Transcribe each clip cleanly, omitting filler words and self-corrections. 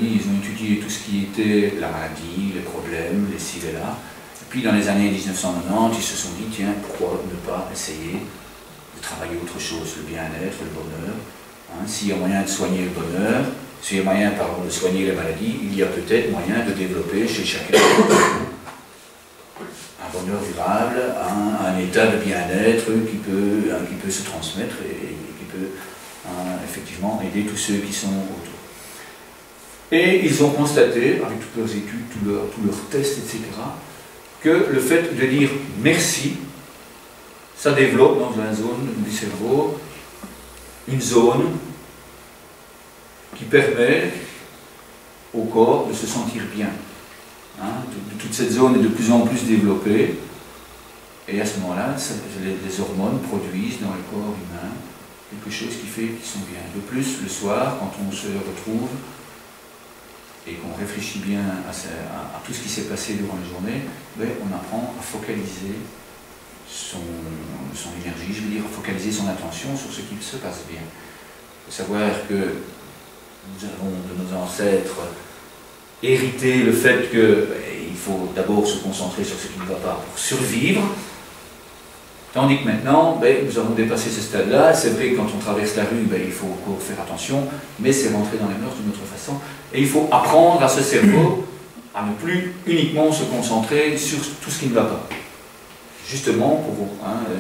Ils ont étudié tout ce qui était la maladie, les problèmes, les ci et là. Et puis dans les années 1990, ils se sont dit, tiens, pourquoi ne pas essayer de travailler autre chose, le bien-être, le bonheur. Hein, s'il y a moyen de soigner le bonheur, s'il y a moyen, pardon, de soigner les maladies, il y a peut-être moyen de développer chez chacun un bonheur durable, un état de bien-être qui peut se transmettre et qui peut effectivement aider tous ceux qui sont autour. Et ils ont constaté, avec toutes leurs études, tous leurs tests, etc., que le fait de dire merci, ça développe dans une zone du cerveau une zone qui permet au corps de se sentir bien. Hein, toute cette zone est de plus en plus développée, et à ce moment-là, les hormones produisent dans le corps humain quelque chose qui fait qu'ils sont bien. De plus, le soir, quand on se retrouve et qu'on réfléchit bien à tout ce qui s'est passé durant la journée, ben, on apprend à focaliser son énergie, je veux dire, à focaliser son attention sur ce qui se passe bien. Il faut savoir que nous avons de nos ancêtres hérité le fait qu'il faut d'abord se concentrer sur ce qui ne va pas pour survivre, tandis que maintenant, ben, nous avons dépassé ce stade-là. C'est vrai que quand on traverse la rue, ben, il faut encore faire attention, mais c'est rentrer dans les mœurs d'une autre façon. Et il faut apprendre à ce cerveau à ne plus uniquement se concentrer sur tout ce qui ne va pas. Justement, pour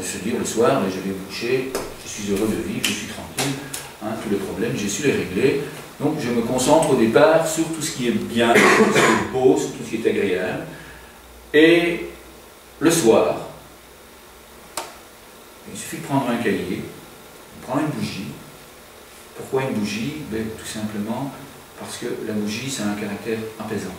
se dire le soir, je vais me coucher, je suis heureux de vivre, je suis tranquille, tous les problèmes, j'ai su les régler. Donc je me concentre au départ sur tout ce qui est bien, sur tout ce qui est beau, sur tout ce qui est agréable. Et le soir, il suffit de prendre un cahier, on prend une bougie. Pourquoi une bougie? Ben, tout simplement parce que la bougie, ça a un caractère apaisant.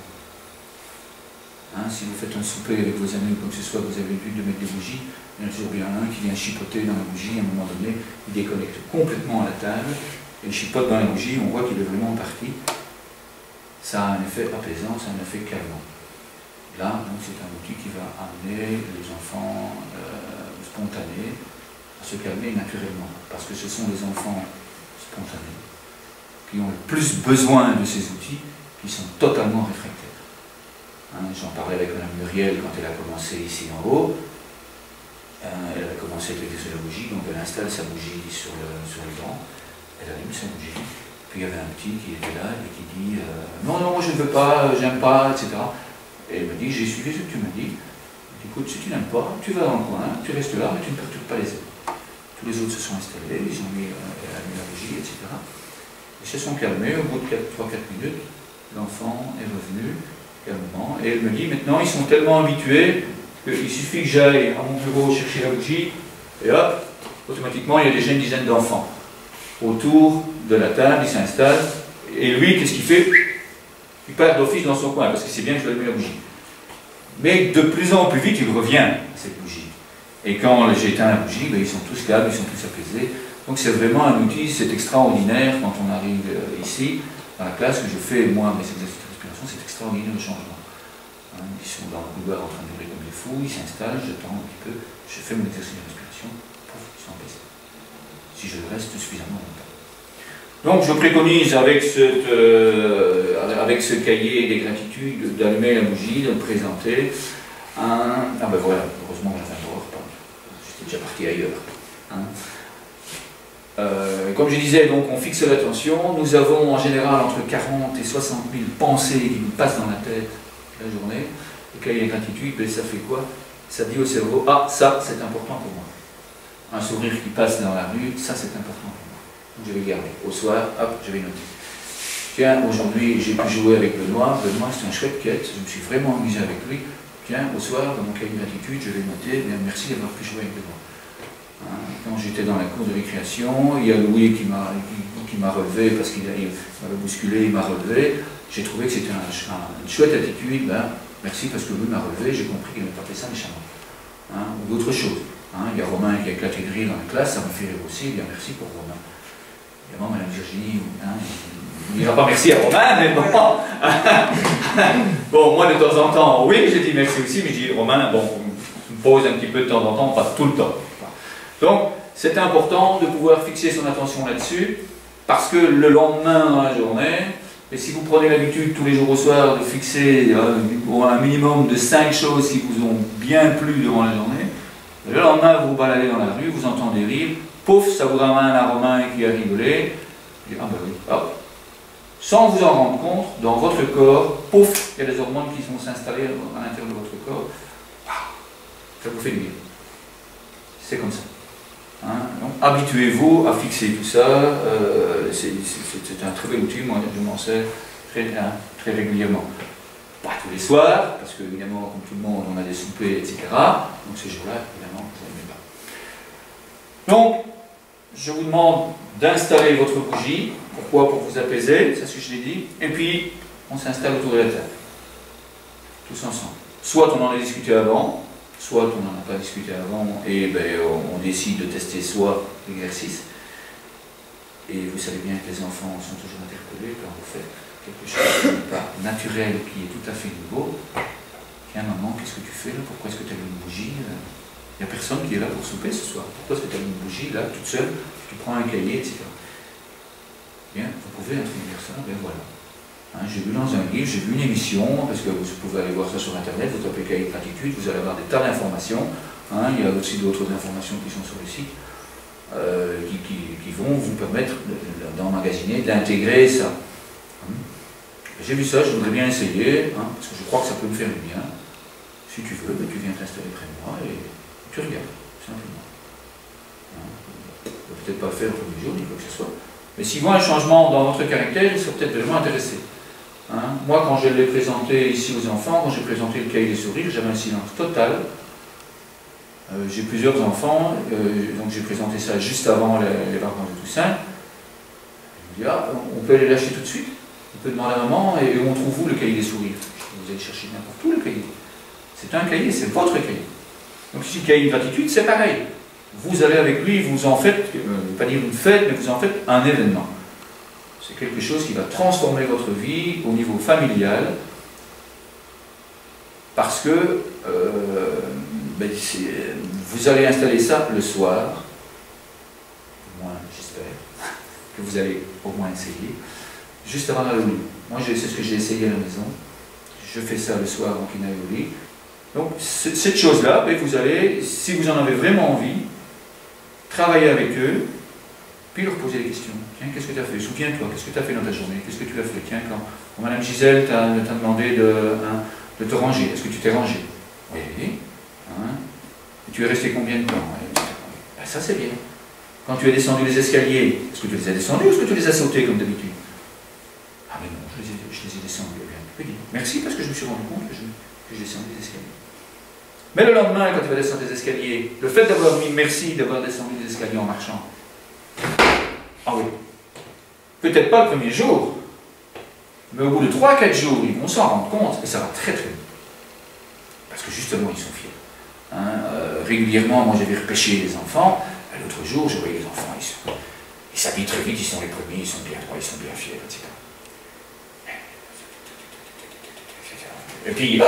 Hein, si vous faites un souper avec vos amis ou quoi que ce soit, vous avez l'habitude de mettre des bougies, il y en a toujours bien un qui vient chipoter dans la bougie, à un moment donné, il déconnecte complètement à la table, et il chipote dans la bougie, on voit qu'il est vraiment parti. Ça a un effet apaisant, ça a un effet calmant. Là, c'est un outil qui va amener les enfants spontanés à se calmer naturellement, parce que ce sont les enfants spontanés qui ont le plus besoin de ces outils, qui sont totalement réfractaires. J'en parlais avec Mme Muriel quand elle a commencé ici en haut. Elle a commencé avec la bougie, donc elle installe sa bougie sur le banc, elle allume sa bougie. Puis il y avait un petit qui était là et qui dit non, non, je ne veux pas, j'aime pas, etc. Et elle me dit, j'ai suivi ce que tu m'as dit. Écoute, si tu n'aimes pas, tu vas dans le coin, tu restes là, mais tu ne perturbes pas les autres. Tous les autres se sont installés, ils ont mis la bougie, etc. Ils se sont calmés, au bout de 3-4 minutes, l'enfant est revenu calmement, et elle me dit, maintenant ils sont tellement habitués qu'il suffit que j'aille à mon bureau chercher la bougie, et hop, automatiquement il y a déjà une dizaine d'enfants autour de la table, ils s'installent, et lui, qu'est-ce qu'il fait? Il part d'office dans son coin, parce que c'est bien que je dois allumer la bougie. Mais de plus en plus vite, il revient à cette bougie. Et quand j'éteins la bougie, ben, ils sont tous calmes, ils sont tous apaisés. Donc c'est vraiment un outil, c'est extraordinaire quand on arrive ici, dans la classe, que je fais moi mes exercices de respiration, c'est extraordinaire le changement. Ils sont dans le couloir en train de hurler comme des fous, ils s'installent, j'attends un petit peu, je fais mon exercice de respiration, pouf, ils sont apaisés. Si je reste suffisamment longtemps. Donc je préconise avec ce cahier des gratitudes d'allumer la bougie, de me présenter. Ah ben voilà, heureusement j'avais un bord, j'étais déjà parti ailleurs. Comme je disais, donc on fixe l'attention, nous avons en général entre 40 et 60 000 pensées qui nous passent dans la tête la journée. Le cahier des gratitudes, ben, ça fait quoi? Ça dit au cerveau, ah ça c'est important pour moi. Un sourire qui passe dans la rue, ça c'est important pour moi. Je vais garder. Au soir, hop, je vais noter. Tiens, aujourd'hui, j'ai pu jouer avec Benoît. Benoît, c'est un chouette quête. Je me suis vraiment amusé avec lui. Tiens, au soir, dans mon cahier de gratitude, je vais noter. Bien, merci d'avoir pu jouer avec Benoît. Quand j'étais dans la cour de récréation, il y a Louis qui m'a relevé parce qu'il m'avait bousculé, il m'a relevé. J'ai trouvé que c'était une chouette attitude. Ben, merci parce que Louis m'a relevé. J'ai compris qu'il n'avait pas fait ça méchamment. Ou d'autres choses. Il y a Romain qui a éclaté de rire dans la classe. Ça me fait rire aussi. Bien, merci pour Romain. Évidemment, Mme Virginie, on ne dira pas merci à Romain, mais bon. Bon, moi de temps en temps, oui, j'ai dit merci aussi, mais je dis Romain, bon, on me pose un petit peu de temps en temps, pas tout le temps. Donc, c'est important de pouvoir fixer son attention là-dessus, parce que le lendemain dans la journée, Et si vous prenez l'habitude tous les jours au soir de fixer un minimum de 5 choses qui vous ont bien plu durant la journée, le lendemain vous vous baladez dans la rue, vous entendez rire, pouf, ça vous ramène un Romain qui a rigolé, et ah ben oui, hop. Sans vous en rendre compte, dans votre corps, pouf, il y a des hormones qui vont s'installer à l'intérieur de votre corps, ça vous fait du bien. C'est comme ça. Hein? Donc, habituez-vous à fixer tout ça, c'est un très bel outil, moi je m'en sers très régulièrement. Pas tous les soirs, parce que évidemment, comme tout le monde, on a des soupers, etc. Donc ces jours-là, évidemment, je ne mets pas. Donc, je vous demande d'installer votre bougie. Pourquoi? Pour vous apaiser, c'est ce que je l'ai dit. Et puis, on s'installe autour de la table. Tous ensemble. Soit on en a discuté avant, soit on n'en a pas discuté avant, et ben, on décide de tester soit l'exercice. Et vous savez bien que les enfants sont toujours interpellés quand vous faites quelque chose qui n'est pas naturel, qui est tout à fait nouveau. Tiens maman, qu'est-ce que tu fais là? Pourquoi est-ce que tu as une bougie? Il n'y a personne qui est là pour souper ce soir. Pourquoi est-ce que tu as une bougie là, toute seule? Tu prends un cahier, etc. Bien, vous pouvez introduire ça, ben voilà. Hein, j'ai vu dans un livre, j'ai vu une émission, parce que vous pouvez aller voir ça sur internet, vous tapez cahier de gratitude, vous allez avoir des tas d'informations. Hein, il y a aussi d'autres informations qui sont sur le site, qui vont vous permettre d'emmagasiner, d'intégrer ça. J'ai vu ça, je voudrais bien essayer, hein, parce que je crois que ça peut me faire du bien. Si tu veux, ben, tu viens t'installer près de moi et tu regardes, simplement. Hein, peut-être pas faire le premier jour, ni quoi que ce soit. Mais s'il voit un changement dans votre caractère, ils seront peut-être vraiment intéressés. Hein, moi, quand je l'ai présenté ici aux enfants, quand j'ai présenté le cahier des sourires, j'avais un silence total. J'ai plusieurs enfants, donc j'ai présenté ça juste avant les vacances de Toussaint. Je me dis, ah, on peut les lâcher tout de suite. On peut demander à maman, et on trouve où le cahier des sourires? Vous allez chercher n'importe où le cahier. C'est un cahier, c'est votre cahier. Donc si le cahier de gratitude, c'est pareil. Vous allez avec lui, vous en faites, je ne vais pas dire une fête, mais vous en faites un événement. C'est quelque chose qui va transformer votre vie au niveau familial, parce que ben, vous allez installer ça le soir, au moins j'espère, que vous allez au moins essayer, juste avant d'aller au lit. Moi c'est ce que j'ai essayé à la maison, je fais ça le soir avant qu'il n'aille au lit. Donc cette chose-là, ben, vous allez, si vous en avez vraiment envie, travailler avec eux, puis leur poser des questions. Tiens, qu'est-ce que tu as fait? Souviens-toi, qu'est-ce que tu as fait dans ta journée? Qu'est-ce que tu as fait? Tiens, quand Madame Gisèle t'a demandé de te ranger, est-ce que tu t'es rangé? Oui. Hein? Et tu es resté combien de temps? Ben, ça c'est bien. Quand tu es descendu les escaliers, est-ce que tu les as descendus ou est-ce que tu les as sautés comme d'habitude? Ah mais non, je les ai descendus. Bien. Merci parce que je me suis rendu compte que je descendais les escaliers. Mais le lendemain, quand tu vas descendre les escaliers, le fait d'avoir mis merci, d'avoir descendu les escaliers en marchant, ah oui, peut-être pas le premier jour, mais au bout de 3-4 jours, ils vont s'en rendre compte, et ça va très très vite. Parce que justement, ils sont fiers. Hein, régulièrement, moi j'avais repêché les enfants, l'autre jour, je voyais les enfants, ils s'habillent très vite, ils sont les premiers, ils sont bien droits, ils sont bien fiers, etc. Et puis,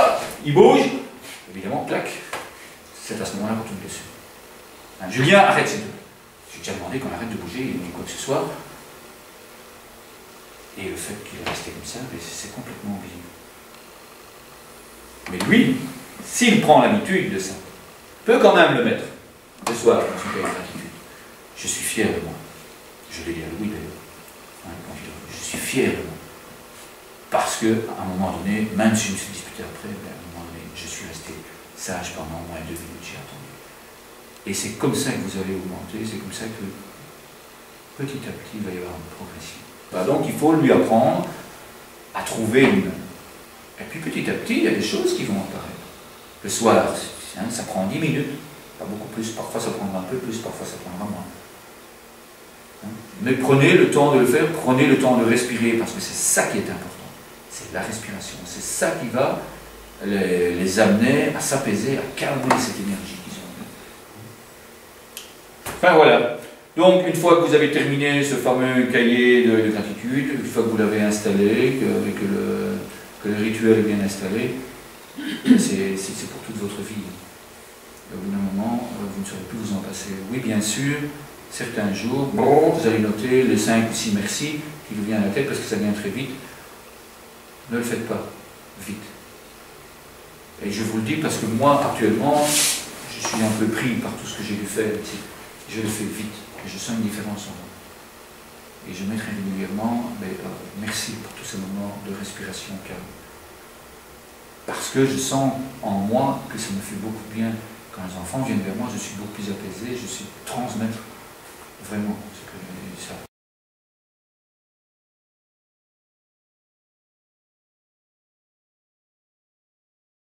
ils bougent. Évidemment, clac, c'est à ce moment-là qu'on tombe dessus. Hein, Julien, arrête, c'est tout. J'ai déjà demandé qu'on arrête de bouger, ni quoi que ce soit. Et le fait qu'il est resté comme ça, c'est complètement oublié. Mais lui, s'il prend l'habitude de ça, peut quand même le mettre le soir dans son cahier de gratitude. Je suis fier de moi. Je l'ai dit à Louis d'ailleurs. Hein, je suis fier de moi. Parce qu'à un moment donné, même si je me suis disputé après, à un moment donné, je suis resté sage pendant au moins 2 minutes, j'ai attendu. Et c'est comme ça que vous allez augmenter, c'est comme ça que petit à petit, il va y avoir une progression. Bah donc il faut lui apprendre à trouver une. Et puis petit à petit, il y a des choses qui vont apparaître. Le soir, hein, ça prend 10 minutes, pas beaucoup plus, parfois ça prendra un peu plus, parfois ça prendra moins. Hein? Mais prenez le temps de le faire, prenez le temps de respirer, parce que c'est ça qui est important. C'est la respiration, c'est ça qui va les amener à s'apaiser, à calmer cette énergie qu'ils ont. Enfin voilà. Donc une fois que vous avez terminé ce fameux cahier de gratitude, une fois que vous l'avez installé, que le rituel est bien installé, c'est pour toute votre vie. Au bout d'un moment, vous ne saurez plus vous en passer. Oui, bien sûr, certains jours, vous allez noter les 5 ou 6 merci qui vous viennent à la tête parce que ça vient très vite. ne le faites pas vite. Et je vous le dis parce que moi, actuellement, je suis un peu pris par tout ce que j'ai dû faire ici. Je le fais vite, et je sens une différence en moi. Et je mettrai régulièrement, merci pour tous ces moments de respiration calme. Parce que je sens en moi que ça me fait beaucoup bien. Quand les enfants viennent vers moi, je suis beaucoup plus apaisé, je suis transmettre vraiment ce que ça.